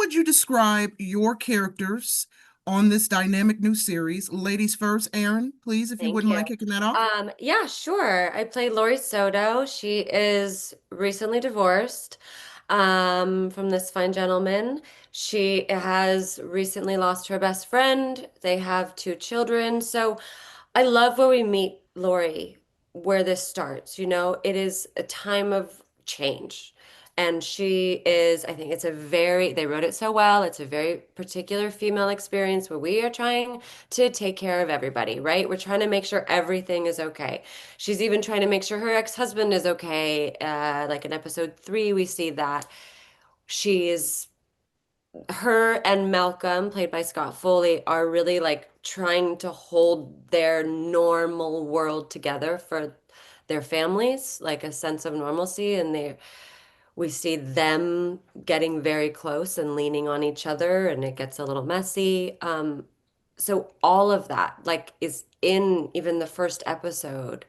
would you describe your characters on this dynamic new series? Ladies first, Erinn, please, if you Thank wouldn't you. mind kicking that off. Yeah, sure. I play Lori Soto. She is recently divorced from this fine gentleman. She has recently lost her best friend. They have two children. So I love where we meet Lori, where this starts. It is a time of change. And she is, I think they wrote it so well. It's a very particular female experience where we are trying to take care of everybody, right? We're trying to make sure everything is okay. She's even trying to make sure her ex-husband is okay. Like in episode 3, we see that she's her and Malcolm, played by Scott Foley, are really like trying to hold their normal world together for their families, like a sense of normalcy, and we see them getting very close and leaning on each other, and it gets a little messy. So all of that like is in even the first episode.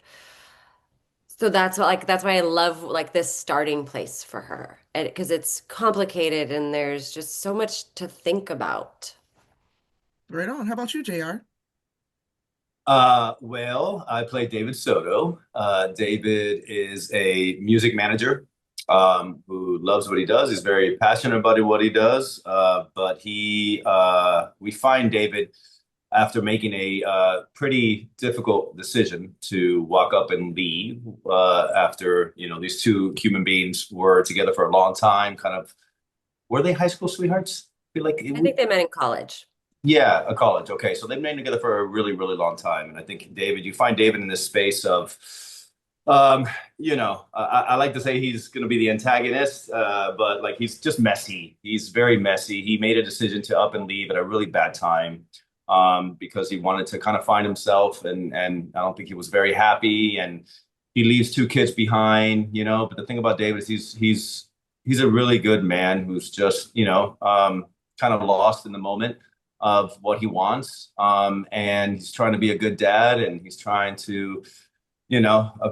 So that's why I love like this starting place for her. And because it's complicated and there's just so much to think about. Right on. How about you, JR? Well, I play David Soto. David is a music manager who loves what he does. He's very passionate about what he does. But we find David after making a pretty difficult decision to walk up and leave after, these two human beings were together for a long time. Kind of, were they high school sweethearts? I feel like I think they met in college. yeah, a college. Okay. So they've been together for a really, really long time. And I think you find David in this space of, um, I like to say he's going to be the antagonist, but like he's just messy. He's very messy. He made a decision to up and leave at a really bad time, because he wanted to kind of find himself. And I don't think he was very happy. And he leaves two kids behind. But the thing about David is he's a really good man who's just, kind of lost in the moment of what he wants. And he's trying to be a good dad, and he's trying to,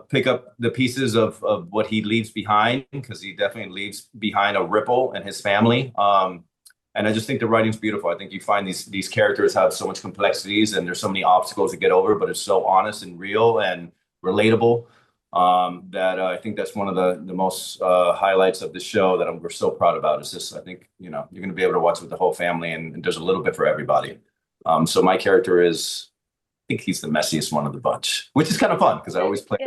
pick up the pieces of what he leaves behind, because he definitely leaves behind a ripple in his family. And I just think the writing's beautiful. I think you find these characters have so much complexities, and there's so many obstacles to get over, but it's so honest and real and relatable, that I think that's one of the most highlights of the show that we're so proud about. Is this? I think you're going to be able to watch with the whole family, and there's a little bit for everybody. So my character is, I think he's the messiest one of the bunch, which is kind of fun because I always play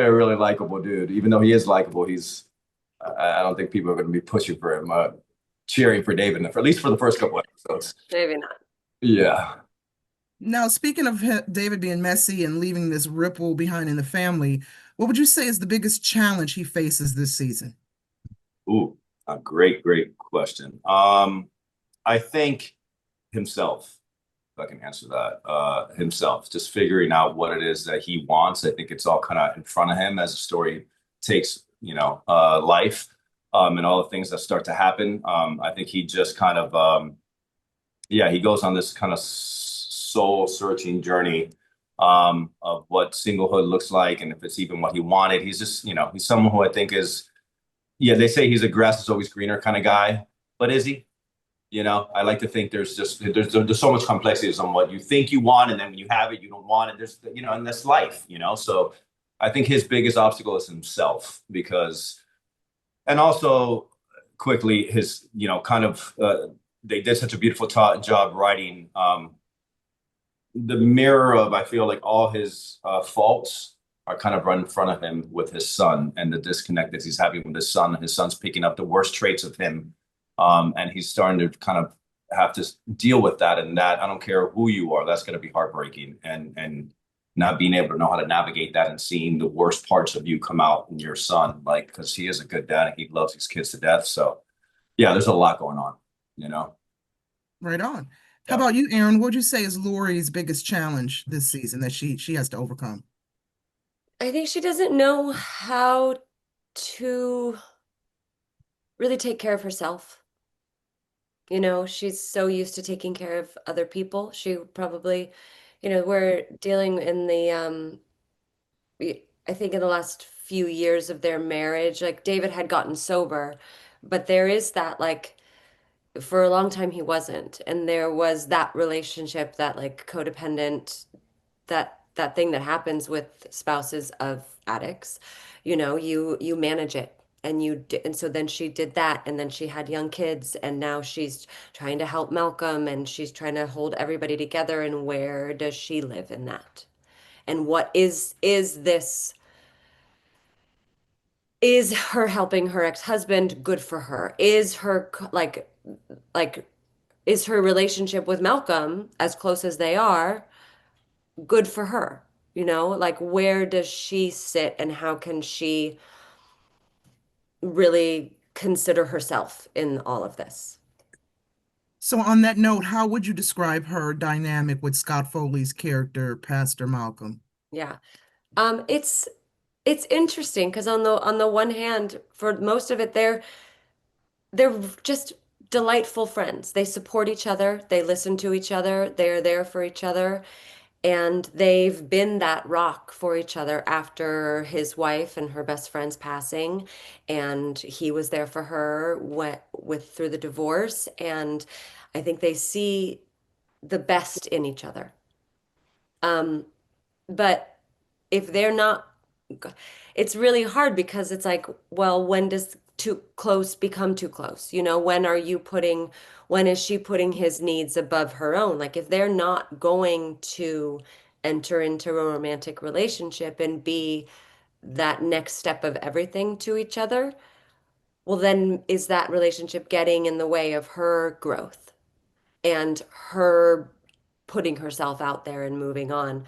a really likable dude, even though he is likable. I don't think people are going to be pushing for him, cheering for David, at least for the first couple episodes. Maybe not. Yeah. Now, speaking of David being messy and leaving this ripple behind in the family, what would you say is the biggest challenge he faces this season? Ooh, a great, great question. I think himself, if I can answer that, himself, just figuring out what it is that he wants. I think it's all kind of in front of him as the story takes, life, and all the things that start to happen. I think he just kind of, yeah, he goes on this kind of soul searching journey, of what singlehood looks like, and if it's even what he wanted. He's just, he's someone who I think is, yeah, they say he's a grass is always greener kind of guy, but is he? I like to think there's so much complexity on what you think you want, and then when you have it, you don't want it. And that's life. So I think his biggest obstacle is himself, because, and also quickly his, kind of, they did such a beautiful job writing, the mirror of, I feel like all his faults are kind of run in front of him with his son, and the disconnect that he's having with his son. His son's picking up the worst traits of him, and he's starting to kind of have to deal with that. And that, I don't care who you are, that's going to be heartbreaking, and not being able to know how to navigate that, and seeing the worst parts of you come out in your son, like, because he is a good dad and he loves his kids to death. So yeah, there's a lot going on, you know. Right on. How Yeah. about you, Erinn? What would you say is Lori's biggest challenge this season that she has to overcome? I think she doesn't know how to really take care of herself. She's so used to taking care of other people. She probably, we're dealing in I think in the last few years of their marriage, like David had gotten sober, but there is that like for a long time he wasn't. And there was that relationship, that like codependent, that thing that happens with spouses of addicts. You know, you manage it. And so then she did that, and then she had young kids, and now she's trying to help Malcolm, and she's trying to hold everybody together. And where does she live in that? And what is this, is her helping her ex-husband good for her? Is her like is her relationship with Malcolm, as close as they are, good for her? You know, like where does she sit, and how can she really consider herself in all of this? So on that note, how would you describe her dynamic with Scott Foley's character, Pastor Malcolm? Yeah. It's interesting because on the one hand, for most of it, they're just delightful friends. They support each other, they listen to each other, they're there for each other, and they've been that rock for each other after his wife and her best friend's passing, and he was there for her with through the divorce, and I think they see the best in each other. Um, but if they're not, it's really hard because it's like, well, when does too close become too close? You know, when is she putting his needs above her own? Like if they're not going to enter into a romantic relationship and be that next step of everything to each other, well, then is that relationship getting in the way of her growth and her putting herself out there and moving on?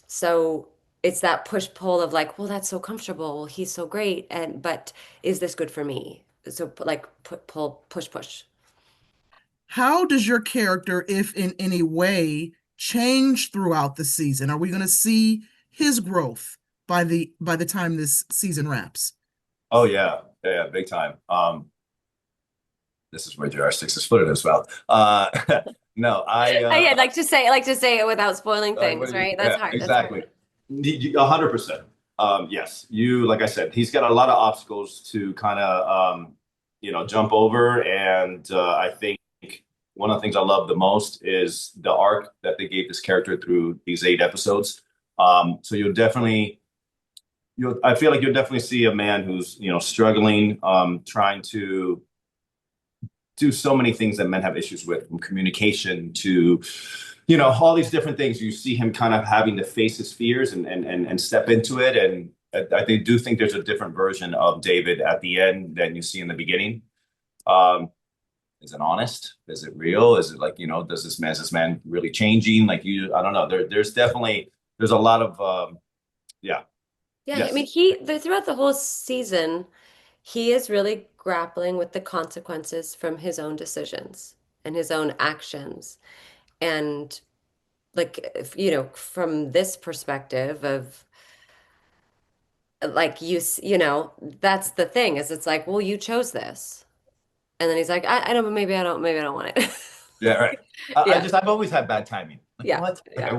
So it's that push pull of like, well, that's so comfortable. Well, he's so great. And but is this good for me? So like pull, push, push. How does your character, if in any way, change throughout the season? Are we going to see his growth by the time this season wraps? Oh yeah, yeah, big time. This is where J.R. sticks his foot in his mouth. No, I like to say it without spoiling things, right? That's yeah, hard. That's exactly. hard. 100%. Yes, like I said, he's got a lot of obstacles to kind of, jump over. And I think one of the things I love the most is the arc that they gave this character through these 8 episodes. So I feel like you'll definitely see a man who's, struggling, trying to do so many things that men have issues with, from communication to, all these different things. You see him kind of having to face his fears and step into it. And do think there's a different version of David at the end than you see in the beginning. Is it honest? Is it real? Is it like, is this man really changing? Like I don't know. There's a lot of, yeah, Yeah, I mean, yes. throughout the whole season, he is really grappling with the consequences from his own decisions and his own actions. And like, you know, from this perspective of like you know, that's the thing is it's like, well, you chose this. And then he's like, I don't, maybe I don't want it. Yeah, right. Yeah. I've always had bad timing. Like Yeah. what? Like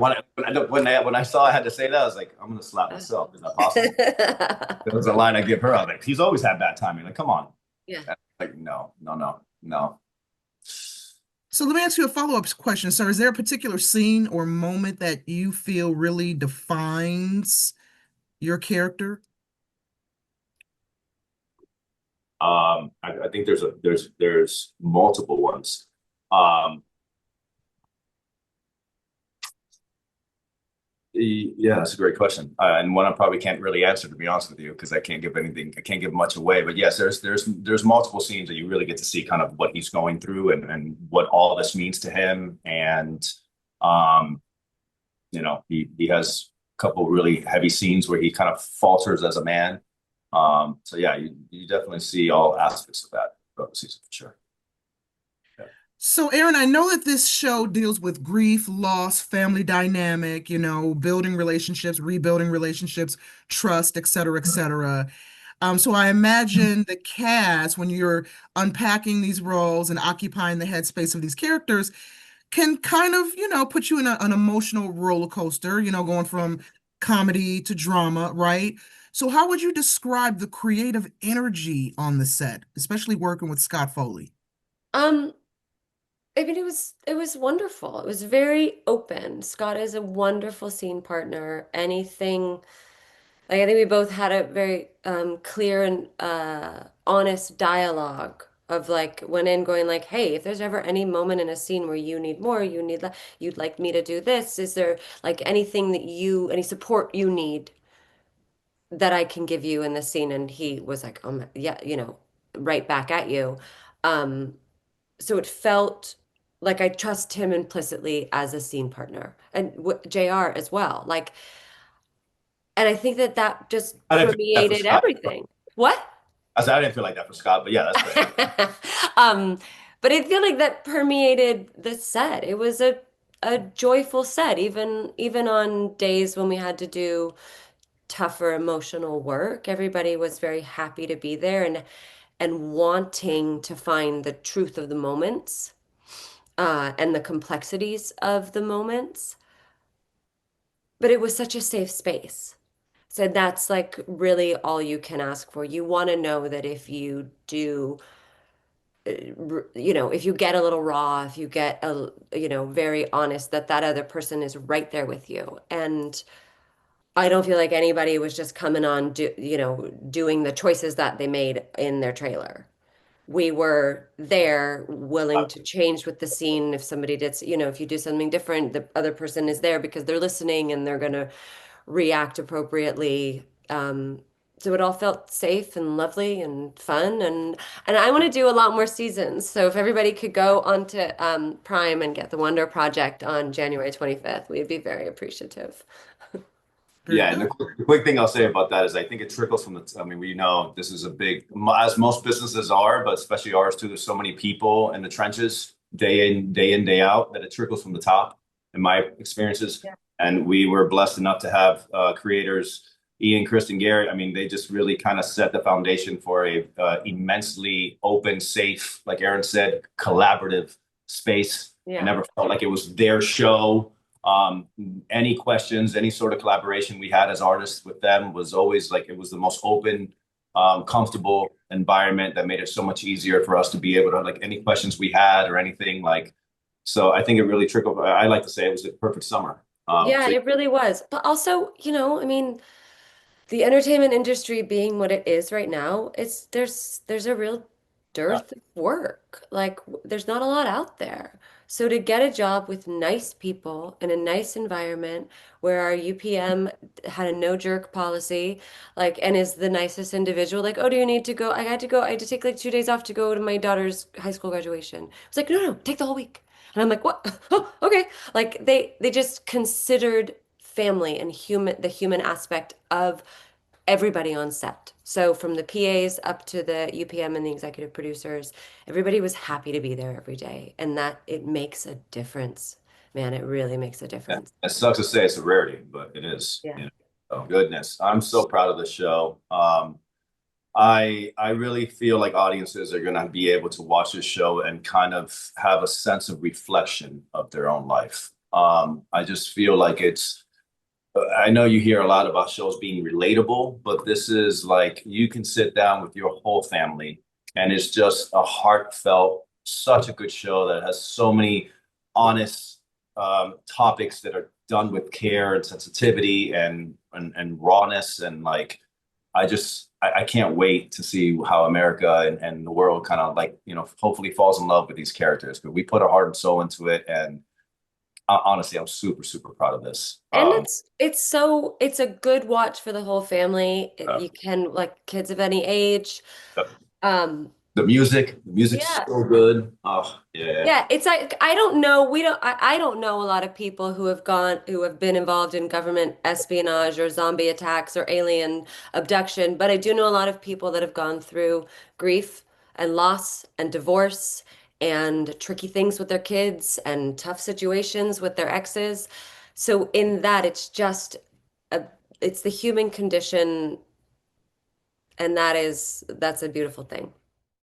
Yeah. when I saw I had to say that, I was like, I'm gonna slap myself. Is that possible? That was a line I give her. I was like, he's always had bad timing. Like, come on. Yeah. Like, no, no, no, no. So let me ask you a follow-up question, sir. Is there a particular scene or moment that you feel really defines your character? I think there's multiple ones. Um, yeah, that's a great question, and one I probably can't really answer, to be honest with you, because I can't give much away. But yes, there's multiple scenes that you really get to see kind of what he's going through and what all this means to him, and um, he has a couple really heavy scenes where he kind of falters as a man. So yeah, you definitely see all aspects of that throughout the season for sure. Yeah. So, Erinn, I know that this show deals with grief, loss, family dynamic, building relationships, rebuilding relationships, trust, et cetera, et cetera. So I imagine the cast, when you're unpacking these roles and occupying the headspace of these characters, can kind of, put you in an emotional roller coaster, going from comedy to drama, right? So how would you describe the creative energy on the set, especially working with Scott Foley? I mean, it was wonderful. It was very open. Scott is a wonderful scene partner. Anything, like I think we both had a very clear and honest dialogue of like went in going like, hey, if there's ever any moment in a scene where you need more, you need you'd like me to do this, is there like anything that any support you need that I can give you in this scene? And he was like, yeah, right back at you. Um, so it felt like I trust him implicitly as a scene partner and JR as well. Like, and I think that that just I didn't feel like that for permeated Scott. everything. What? I didn't feel like that for Scott, but yeah, that's fair. Um, but I feel like that permeated the set. It was a joyful set, even on days when we had to do tougher emotional work. Everybody was very happy to be there and wanting to find the truth of the moments, and the complexities of the moments. But it was such a safe space. So that's like really all you can ask for. You want to know that if you do, if you get a little raw, if you get very honest, that that other person is right there with you. And I don't feel like anybody was just coming on, doing the choices that they made in their trailer. We were there willing to change with the scene. If somebody did, if you do something different, the other person is there because they're listening and they're going to react appropriately. So it all felt safe and lovely and fun, and I want to do a lot more seasons. So if everybody could go onto Prime and get The Wonder Project on January 25th, we'd be very appreciative. Very Yeah, and good. the quick thing I'll say about that is I think it trickles from the, I mean, we know this is a big, as most businesses are, but especially ours too, there's so many people in the trenches day in, day out that it trickles from the top in my experiences. Yeah. And we were blessed enough to have creators, Ian, Kristen, Garrett. I mean, they just really kind of set the foundation for a immensely open, safe, like Erinn said, collaborative space. I Yeah. never felt like it was their show. Um, any questions, any sort of collaboration we had as artists with them was always like it was the most open, comfortable environment that made it so much easier for us to be able to like any questions we had or anything like. So I think it really trickled. I like to say it was a perfect summer. Yeah, So it really was. But also, I mean, the entertainment industry being what it is right now, there's a real yeah, dearth of work. Like there's not a lot out there. So to get a job with nice people in a nice environment where our UPM had a no jerk policy, like and is the nicest individual, like, oh, do you need to go? I had to take like 2 days off to go to my daughter's high school graduation. I was like, no, no, take the whole week. And I'm like, what? Oh, okay. Like they just considered family and the human aspect of everybody on set. So from the PAs up to the UPM and the executive producers, everybody was happy to be there every day. And that it makes a difference. Man, it really makes a yeah. difference. It sucks to say it's a rarity, but it is. Yeah. You know. Oh goodness, I'm so proud of the show. I really feel like audiences are going to be able to watch this show and kind of have a sense of reflection of their own life. I just feel like it's. I know you hear a lot about shows being relatable, but this is like you can sit down with your whole family, and it's just a heartfelt, such a good show that has so many honest topics that are done with care and sensitivity and rawness and like I can't wait to see how America and the world kind of like, hopefully falls in love with these characters. But we put our heart and soul into it. And honestly, I'm super, super proud of this. And it's a good watch for the whole family. Uh, You can like kids of any age. Um, the music's yeah. so good. Oh, yeah. Yeah, it's like I don't know. I don't know a lot of people who have been involved in government espionage or zombie attacks or alien abduction, but I do know a lot of people that have gone through grief and loss and divorce and tricky things with their kids and tough situations with their exes. So in that, a, it's the human condition, and that's a beautiful thing.